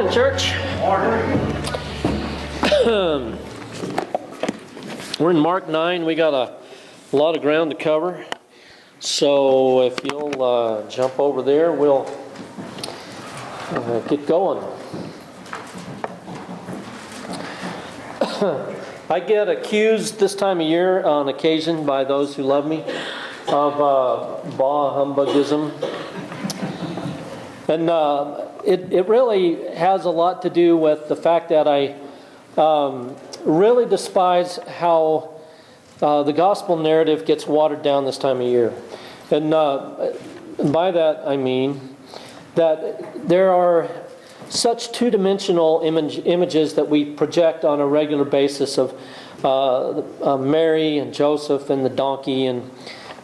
Morning, church. We're in Mark 9. We got a lot of ground to cover. So if you'll jump over there, we'll get going. I get accused this time of year on occasion by those who love me of bah humbugism. And it really has a lot to do with the fact that I really despise how the gospel narrative gets watered down this time of year. And by that I mean that there are such two-dimensional images that we project on a regular basis of Mary and Joseph and the donkey, and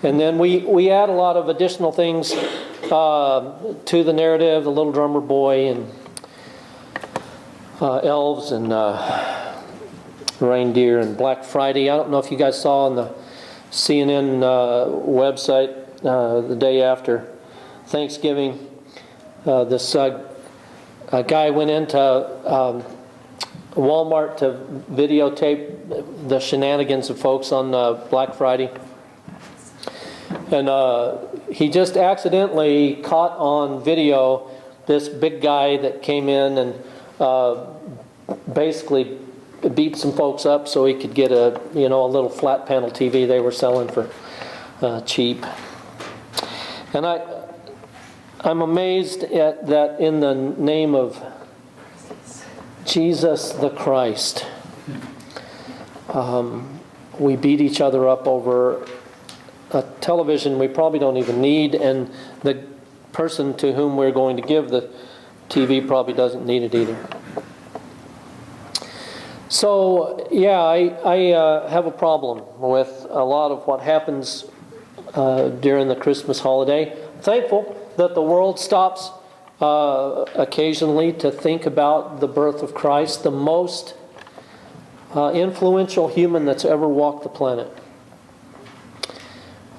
then we add a lot of additional things to the narrative, the little drummer boy and elves and reindeer and Black Friday. I don't know if you guys saw on the CNN website the day after Thanksgiving, this guy went into Walmart to videotape the shenanigans of folks on Black Friday. And he just accidentally caught on video this big guy that came in and basically beat some folks up so he could get a little flat panel TV they were selling for cheap. And I'm amazed at that in the name of Jesus the Christ, we beat each other up over a television we probably don't even need, and the person to whom we're going to give the TV probably doesn't need it either. So, yeah, I have a problem with a lot of what happens during the Christmas holiday. I'm thankful that the world stops occasionally to think about the birth of Christ, the most influential human that's ever walked the planet.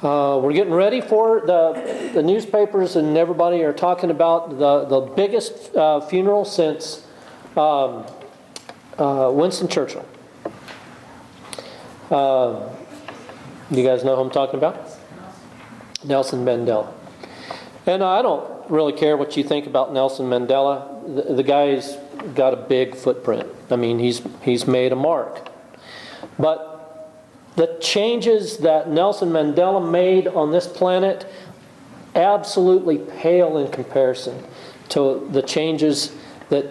We're getting ready for the newspapers, and everybody are talking about the biggest funeral since Winston Churchill. You guys know who I'm talking about? Nelson Mandela. And I don't really care what you think about Nelson Mandela. The guy's got a big footprint. I mean, he's made a mark. But the changes that Nelson Mandela made on this planet absolutely pale in comparison to the changes that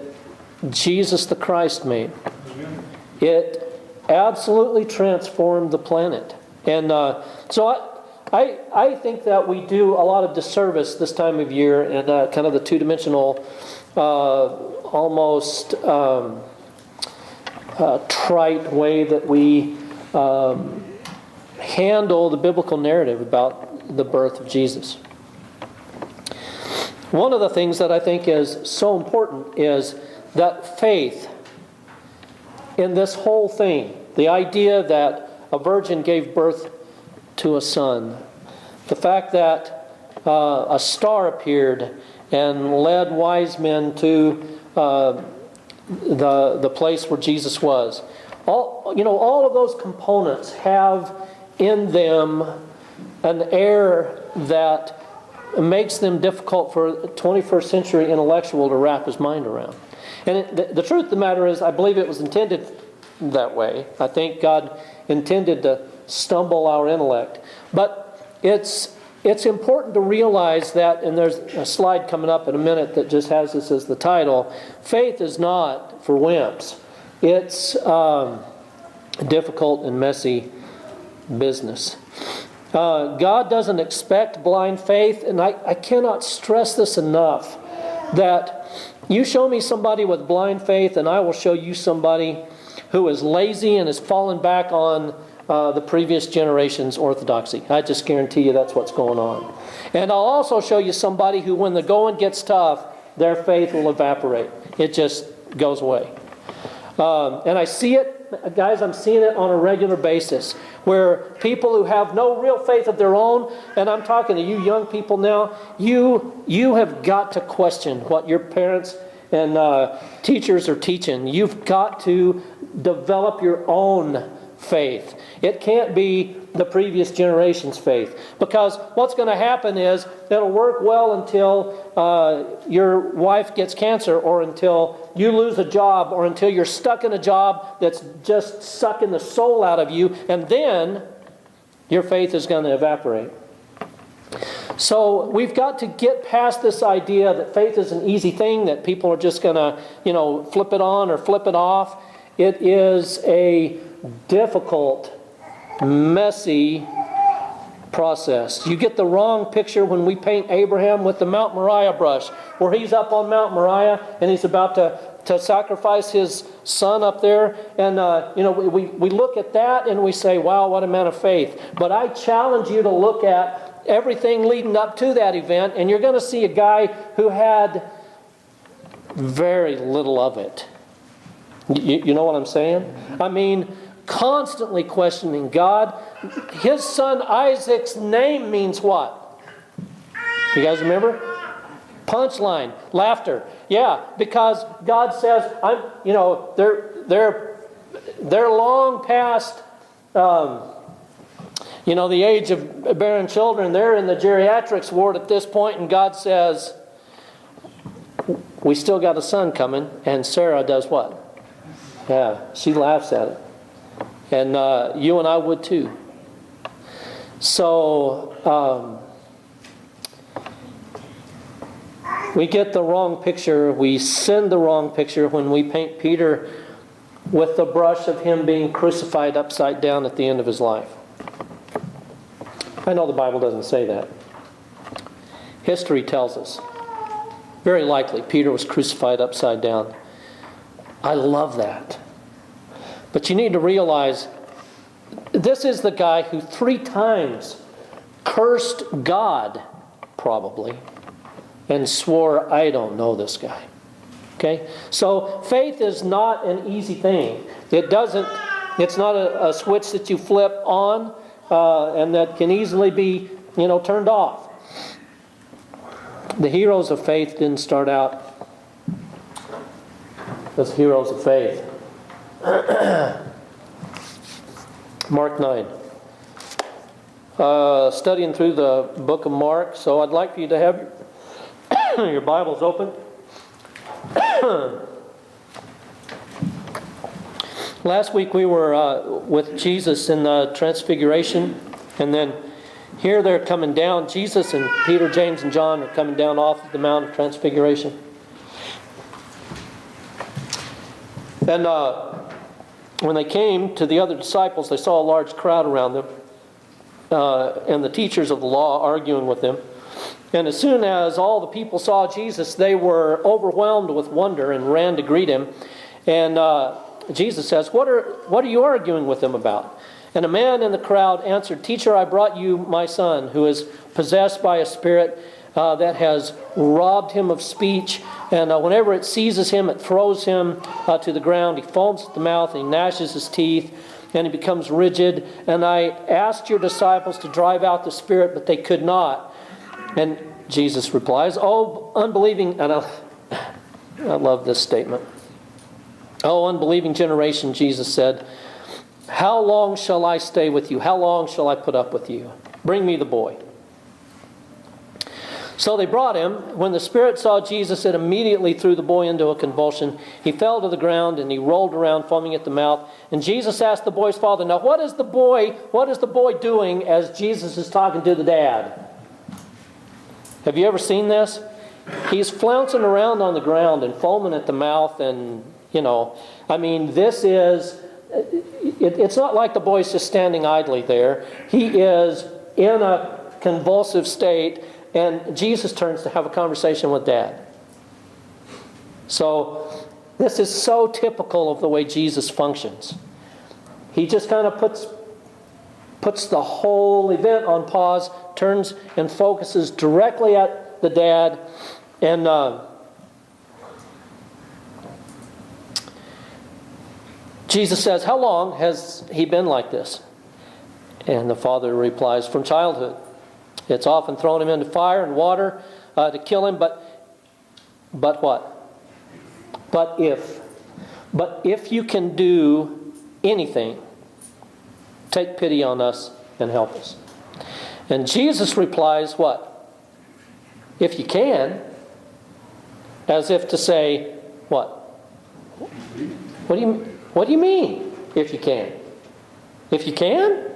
Jesus the Christ made. It absolutely transformed the planet. And so I think that we do a lot of disservice this time of year in kind of the two-dimensional, almost trite way that we handle the biblical narrative about the birth of Jesus. One of the things that I think is so important is that faith in this whole thing, the idea that a virgin gave birth to a son, the fact that a star appeared and led wise men to the place where Jesus was. All of those components have in them an air that makes them difficult for a 21st century intellectual to wrap his mind around. And the truth of the matter is, I believe it was intended that way. I think God intended to stumble our intellect. But it's important to realize that, and there's a slide coming up in a minute that just has this as the title, faith is not for wimps. It's difficult and messy business. God doesn't expect blind faith, and I cannot stress this enough, that you show me somebody with blind faith and I will show you somebody who is lazy and has fallen back on the previous generation's orthodoxy. I just guarantee you that's what's going on. And I'll also show you somebody who, when the going gets tough, their faith will evaporate. It just goes away. And I see it, guys, I'm seeing it on a regular basis, where people who have no real faith of their own, and I'm talking to you young people now, you have got to question what your parents teachers are teaching. You've got to develop your own faith. It can't be the previous generation's faith. Because what's going to happen is it'll work well until your wife gets cancer, or until you lose a job, or until you're stuck in a job that's just sucking the soul out of you, and then your faith is going to evaporate. So we've got to get past this idea that faith is an easy thing, that people are just going to, flip it on or flip it off. It is a difficult, messy process. You get the wrong picture when we paint Abraham with the Mount Moriah brush, where he's up on Mount Moriah and he's about to sacrifice his son up there. And, we look at that and we say, wow, what a man of faith. But I challenge you to look at everything leading up to that event, and you're going to see a guy who had very little of it. You know what I'm saying? I mean, constantly questioning God. His son Isaac's name means what? You guys remember? Punchline, laughter. Yeah, because God says, they're long past the age of bearing children. They're in the geriatrics ward at this point, and God says, we still got a son coming. And Sarah does what? Yeah, she laughs at it. And you and I would too. So we get the wrong picture. We send the wrong picture when we paint Peter with the brush of him being crucified upside down at the end of his life. I know the Bible doesn't say that. History tells us. Very likely, Peter was crucified upside down. I love that. But you need to realize, this is the guy who 3 times cursed God, probably, and swore, I don't know this guy. Okay? So faith is not an easy thing. It's not a switch that you flip on and that can easily be, turned off. The heroes of faith didn't start out as heroes of faith. Mark 9. Studying through the book of Mark, so I'd like for you to have your Bibles open. Last week we were with Jesus in the Transfiguration, and then here they're coming down. Jesus and Peter, James, and John are coming down off of the Mount of Transfiguration. And when they came to the other disciples, they saw a large crowd around them, and the teachers of the law arguing with them. And as soon as all the people saw Jesus, they were overwhelmed with wonder and ran to greet him. And Jesus says, What are you arguing with them about? And a man in the crowd answered, Teacher, I brought you my son, who is possessed by a spirit that has robbed him of speech. And whenever it seizes him, it throws him to the ground. He foams at the mouth, and he gnashes his teeth, and he becomes rigid. And I asked your disciples to drive out the spirit, but they could not. And Jesus replies, Oh, unbelieving, and I love this statement. Oh, unbelieving generation, Jesus said, how long shall I stay with you? How long shall I put up with you? Bring me the boy. So they brought him. When the spirit saw Jesus, it immediately threw the boy into a convulsion. He fell to the ground and he rolled around, foaming at the mouth. And Jesus asked the boy's father, Now what is the boy doing as Jesus is talking to the dad? Have you ever seen this? He's flouncing around on the ground and foaming at the mouth, and this is, it's not like the boy's just standing idly there. He is in a convulsive state, and Jesus turns to have a conversation with Dad. So this is so typical of the way Jesus functions. He just kind of puts the whole event on pause, turns and focuses directly at the dad, and Jesus says, How long has he been like this? And the father replies, From childhood. It's often thrown him into fire and water to kill him, but what? But if you can do anything, take pity on us and help us. And Jesus replies, what? If you can, as if to say, what? What do you mean, if you can? If you can?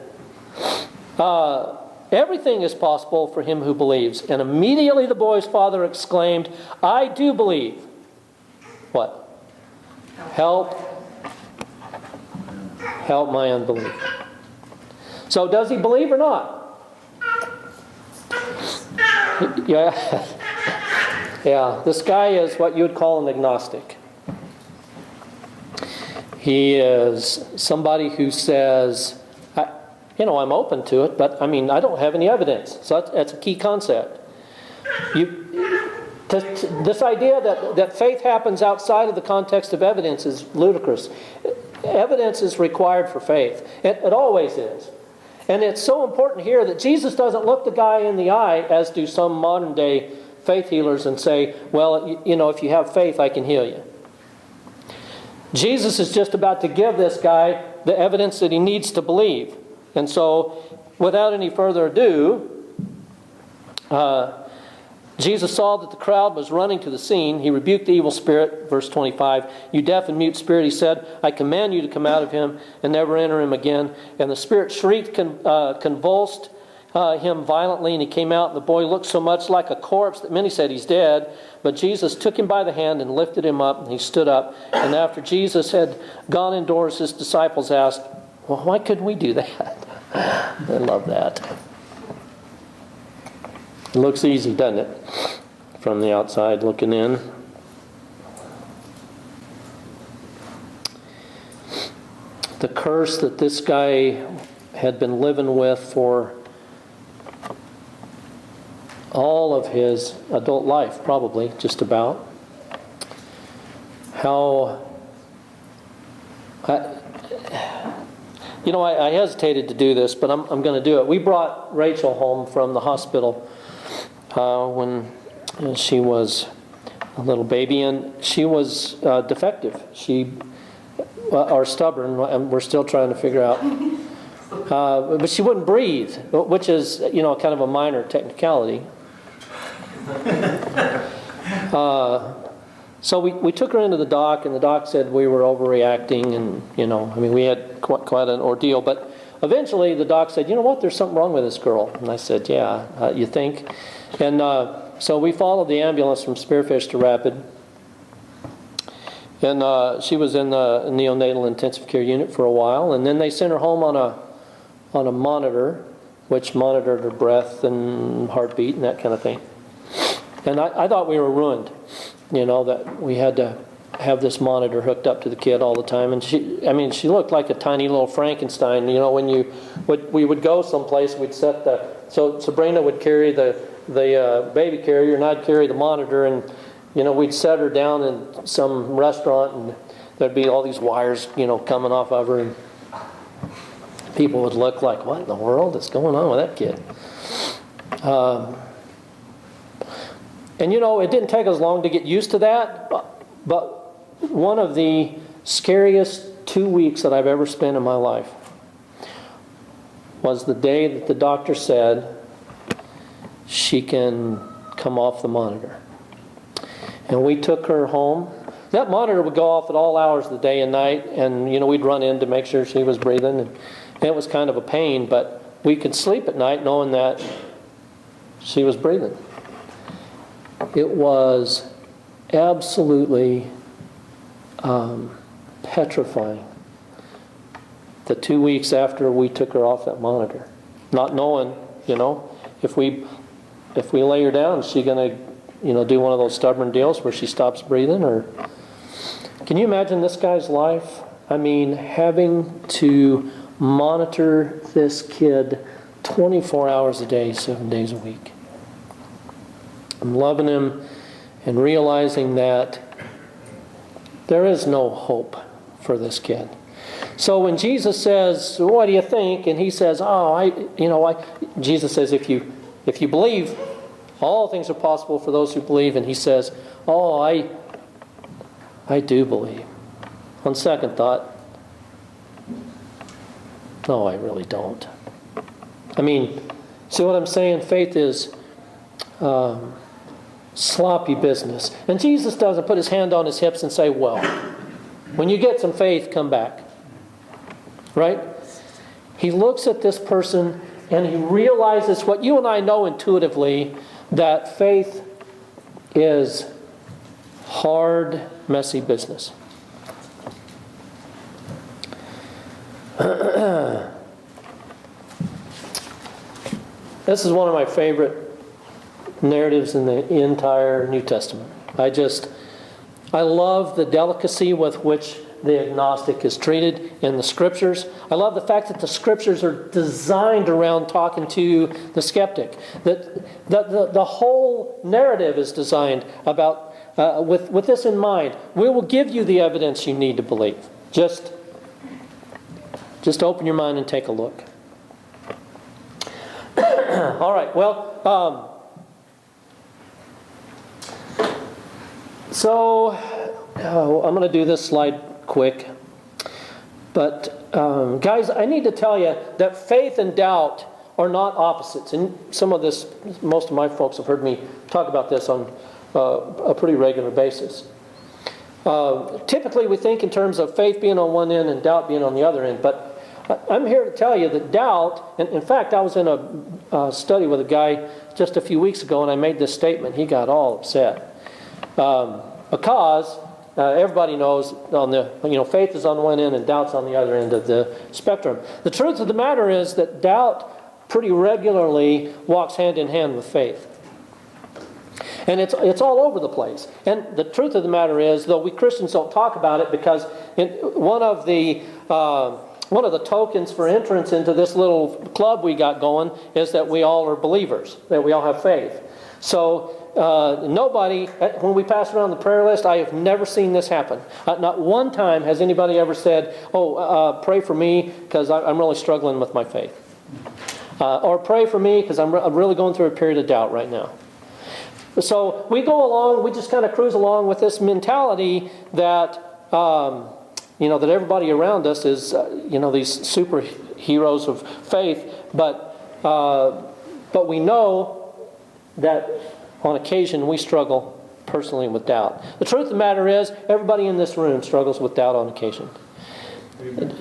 Everything is possible for him who believes. And immediately the boy's father exclaimed, I do believe. What? Help my unbelief. So does he believe or not? Yeah. Yeah, this guy is what you would call an agnostic. He is somebody who says, I'm open to it, but I don't have any evidence. So that's a key concept. This idea that faith happens outside of the context of evidence is ludicrous. Evidence is required for faith. It always is. And it's so important here that Jesus doesn't look the guy in the eye, as do some modern day faith healers, and say, well, if you have faith, I can heal you. Jesus is just about to give this guy the evidence that he needs to believe. And so, without any further ado, Jesus saw that the crowd was running to the scene. He rebuked the evil spirit, verse 25. You deaf and mute spirit, he said, I command you to come out of him and never enter him again. And the spirit shrieked, convulsed him violently, and he came out. And the boy looked so much like a corpse that many said he's dead. But Jesus took him by the hand and lifted him up, and he stood up. And after Jesus had gone indoors, his disciples asked, well, why couldn't we do that? I love that. It looks easy, doesn't it? From the outside looking in. The curse that this guy had been living with for all of his adult life, probably, just about. How... I hesitated to do this, but I'm going to do it. We brought Rachel home from the hospital when she was a little baby, and she was defective. Or stubborn, and we're still trying to figure out. But she wouldn't breathe, which is, kind of a minor technicality. So we took her into the doc, and the doc said we were overreacting, and, we had quite an ordeal. But eventually the doc said, you know what, there's something wrong with this girl. And I said, yeah, you think? And so we followed the ambulance from Spearfish to Rapid. And she was in the neonatal intensive care unit for a while. And then they sent her home on a monitor, which monitored her breath and heartbeat and that kind of thing. And I thought we were ruined, that we had to have this monitor hooked up to the kid all the time. And she looked like a tiny little Frankenstein. When we would go someplace, we'd set so Sabrina would carry the baby carrier, and I'd carry the monitor, and we'd set her down in some restaurant, and there'd be all these wires, coming off of her, and people would look like, what in the world is going on with that kid? And it didn't take us long to get used to that, but one of the scariest 2 weeks that I've ever spent in my life was the day that the doctor said she can come off the monitor. And we took her home. That monitor would go off at all hours of the day and night, and we'd run in to make sure she was breathing, and it was kind of a pain, but we could sleep at night knowing that she was breathing. It was absolutely petrifying. The 2 weeks after we took her off that monitor, not knowing, if we lay her down, is she going to, do one of those stubborn deals where she stops breathing? Or can you imagine this guy's life? Having to monitor this kid 24 hours a day, 7 days a week. I'm loving him and realizing that there is no hope for this kid. So when Jesus says, what do you think? And he says, Jesus says, if you believe, all things are possible for those who believe. And he says, I I do believe. On second thought, no, I really don't. I mean, see what I'm saying? Faith is sloppy business. And Jesus doesn't put his hand on his hips and say, well, when you get some faith, come back. Right? He looks at this person and he realizes what you and I know intuitively, that faith is hard, messy business. This is one of my favorite narratives in the entire New Testament. I love the delicacy with which the agnostic is treated in the Scriptures. I love the fact that the Scriptures are designed around talking to the skeptic. That the whole narrative is designed about with this in mind. We will give you the evidence you need to believe. Just open your mind and take a look. All right, well, so I'm going to do this slide quick. But, guys, I need to tell you that faith and doubt are not opposites. And most of my folks have heard me talk about this on a pretty regular basis. Typically, we think in terms of faith being on one end and doubt being on the other end. But I'm here to tell you that doubt, and in fact, I was in a study with a guy just a few weeks ago, and I made this statement. He got all upset. Because everybody knows faith is on one end and doubt's on the other end of the spectrum. The truth of the matter is that doubt pretty regularly walks hand in hand with faith. And it's all over the place. And the truth of the matter is, though we Christians don't talk about it, because one of the tokens for entrance into this little club we got going is that we all are believers, that we all have faith. So nobody, when we pass around the prayer list, I have never seen this happen. Not one time has anybody ever said, pray for me because I'm really struggling with my faith. Or pray for me because I'm really going through a period of doubt right now. So we go along, we just kind of cruise along with this mentality that, that everybody around us is, these superheroes of faith, but we know that on occasion we struggle personally with doubt. The truth of the matter is, everybody in this room struggles with doubt on occasion.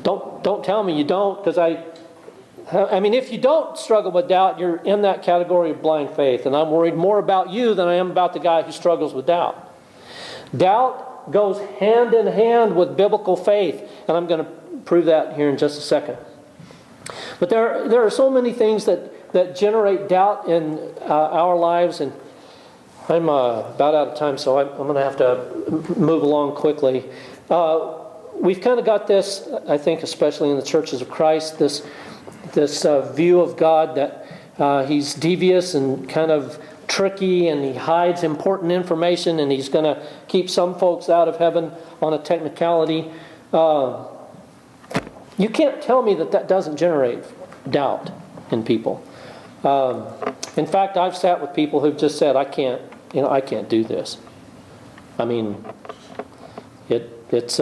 Don't tell me you don't, because I mean, if you don't struggle with doubt, you're in that category of blind faith, and I'm worried more about you than I am about the guy who struggles with doubt. Doubt goes hand in hand with biblical faith, and I'm going to prove that here in just a second. But there are so many things that generate doubt in our lives, and I'm about out of time, so I'm going to have to move along quickly. We've kind of got this, I think, especially in the churches of Christ, this view of God that He's devious and kind of tricky, and He hides important information, and He's going to keep some folks out of heaven on a technicality. You can't tell me that doesn't generate doubt in people. In fact, I've sat with people who've just said, I can't do this. I mean, it's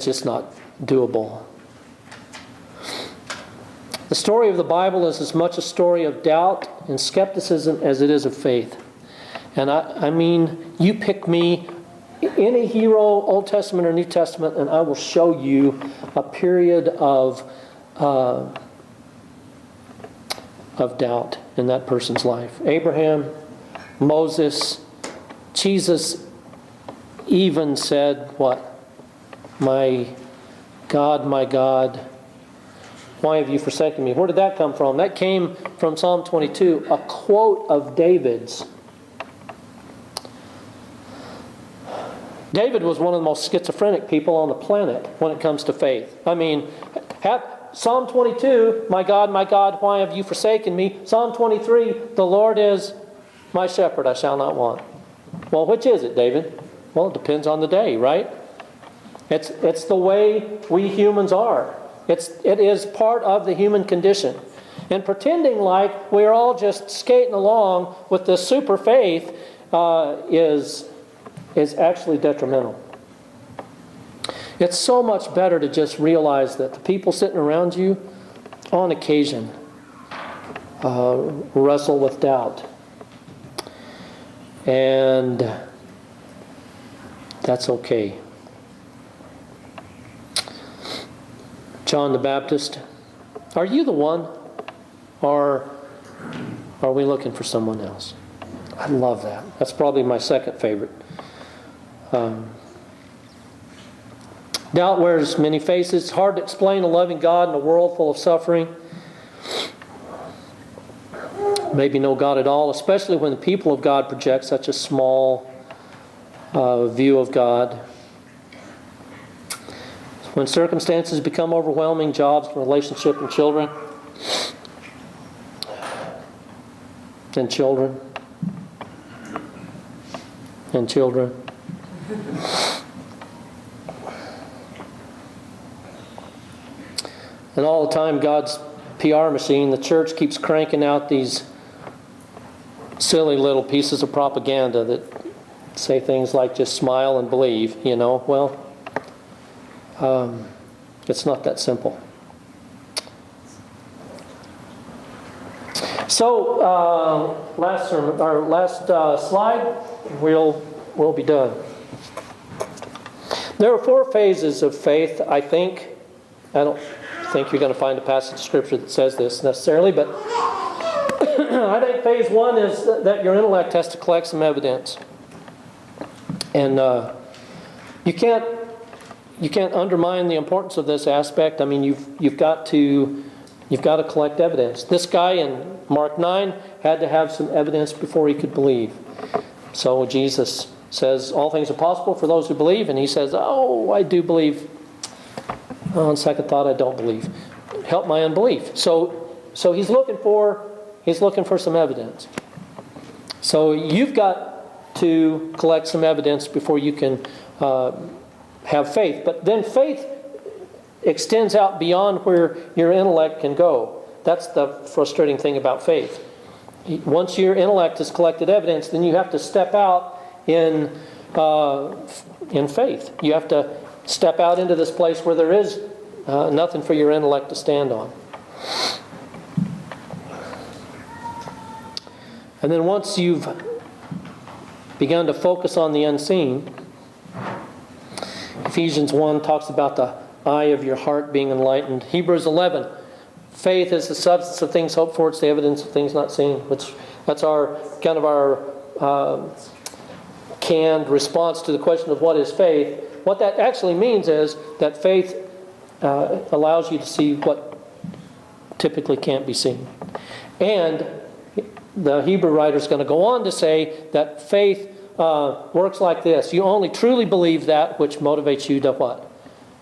just not doable. The story of the Bible is as much a story of doubt and skepticism as it is of faith. And I mean, you pick me, any hero, Old Testament or New Testament, and I will show you a period of doubt in that person's life. Abraham, Moses, Jesus even said, what? My God, why have you forsaken me? Where did that come from? That came from Psalm 22, a quote of David's. David was one of the most schizophrenic people on the planet when it comes to faith. I mean, Psalm 22, my God, why have you forsaken me? Psalm 23, the Lord is my shepherd, I shall not want. Well, which is it, David? Well, it depends on the day, right? It's the way we humans are. It is part of the human condition. And pretending like we're all just skating along with this super faith is is actually detrimental. It's so much better to just realize that the people sitting around you, on occasion, wrestle with doubt. And that's okay. John the Baptist, are you the one? Or are we looking for someone else? I love that. That's probably my second favorite. Doubt wears many faces. It's hard to explain a loving God in a world full of suffering. Maybe no God at all, especially when the people of God project such a small view of God. When circumstances become overwhelming, jobs, relationship, and children. And children. And children. And all the time, God's PR machine, the church, keeps cranking out these silly little pieces of propaganda that say things like just smile and believe, you know. Well, it's not that simple. So, last slide, we'll be done. There are 4 phases of faith, I think. I don't think you're going to find a passage of Scripture that says this necessarily, but I think phase 1 is that your intellect has to collect some evidence. And you can't undermine the importance of this aspect. I mean, you've got to collect evidence. This guy in Mark 9 had to have some evidence before he could believe. So Jesus says, all things are possible for those who believe, and he says, oh, I do believe. On second thought, I don't believe. Help my unbelief. So he's looking for some evidence. So you've got to collect some evidence before you can have faith. But then faith extends out beyond where your intellect can go. That's the frustrating thing about faith. Once your intellect has collected evidence, then you have to step out in faith. You have to step out into this place where there is nothing for your intellect to stand on. And then once you've begun to focus on the unseen, Ephesians 1 talks about the eye of your heart being enlightened. Hebrews 11, faith is the substance of things hoped for, it's the evidence of things not seen. That's our kind of our canned response to the question of what is faith. What that actually means is that faith allows you to see what typically can't be seen. And the Hebrew writer is going to go on to say that faith works like this. You only truly believe that which motivates you to what?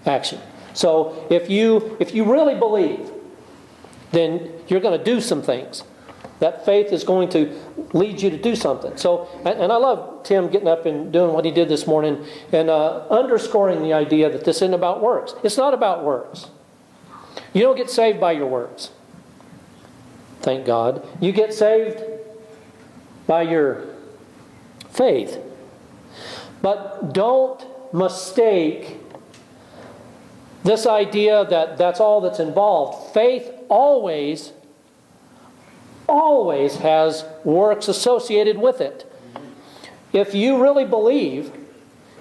Action. So if you really believe, then you're going to do some things. That faith is going to lead you to do something. So, and I love Tim getting up and doing what he did this morning and underscoring the idea that this isn't about works. It's not about works. You don't get saved by your works. Thank God. You get saved by your faith. But don't mistake this idea that that's all that's involved. Faith always has works associated with it. If you really believe,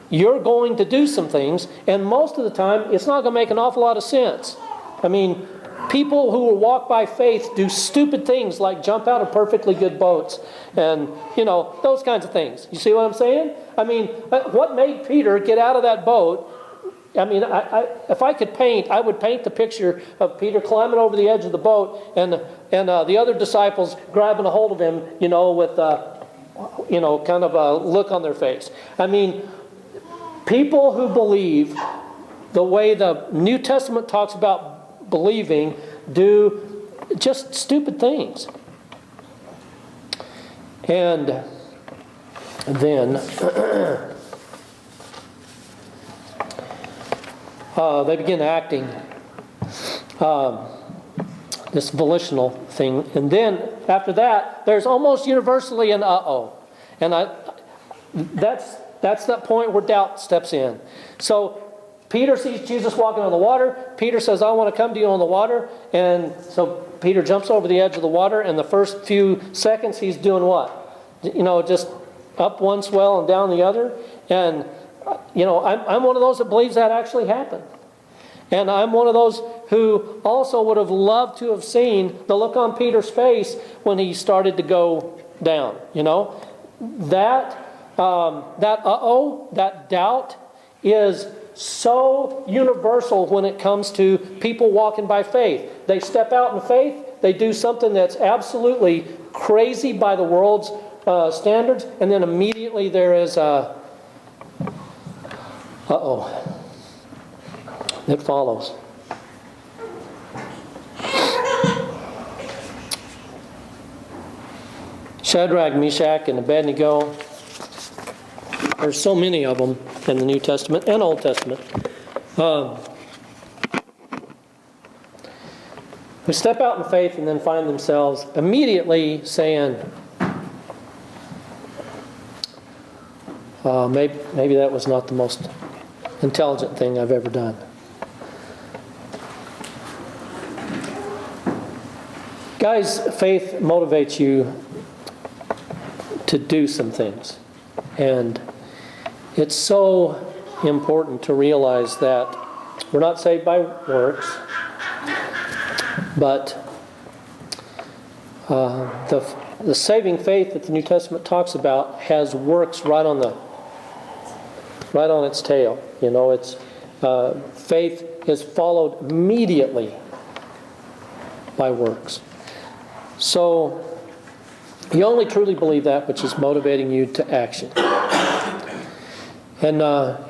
you're going to do some things, and most of the time, it's not going to make an awful lot of sense. I mean, people who walk by faith do stupid things like jump out of perfectly good boats and, those kinds of things. You see what I'm saying? I mean, what made Peter get out of that boat? I mean, if I could paint, I would paint the picture of Peter climbing over the edge of the boat and the other disciples grabbing a hold of him, with, kind of a look on their face. I mean, people who believe the way the New Testament talks about believing do just stupid things. And then they begin acting this volitional thing. And then after that, there's almost universally an uh-oh. And that's That's that point where doubt steps in. So Peter sees Jesus walking on the water. Peter says, I want to come to you on the water. And so Peter jumps over the edge of the water, and the first few seconds he's doing what? Just up one swell and down the other. And, I'm one of those that believes that actually happened. And I'm one of those who also would have loved to have seen the look on Peter's face when he started to go down. That doubt is so universal when it comes to people walking by faith. They step out in faith, they do something that's absolutely crazy by the world's standards, and then immediately there is a that follows. Shadrach, Meshach, and Abednego. There's so many of them in the New Testament and Old Testament. Who step out in faith and then find themselves immediately saying, maybe that was not the most intelligent thing I've ever done. Guys, faith motivates you to do some things. And it's so important to realize that we're not saved by works, but the saving faith that the New Testament talks about has works right on its tail. It's faith is followed immediately by works. So you only truly believe that which is motivating you to action. And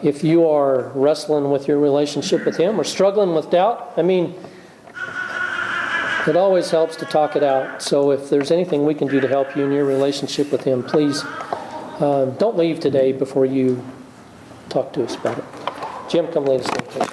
if you are wrestling with your relationship with Him or struggling with doubt, it always helps to talk it out. So if there's anything we can do to help you in your relationship with Him, please don't leave today before you talk to us about it. Jim, come lead us in prayer.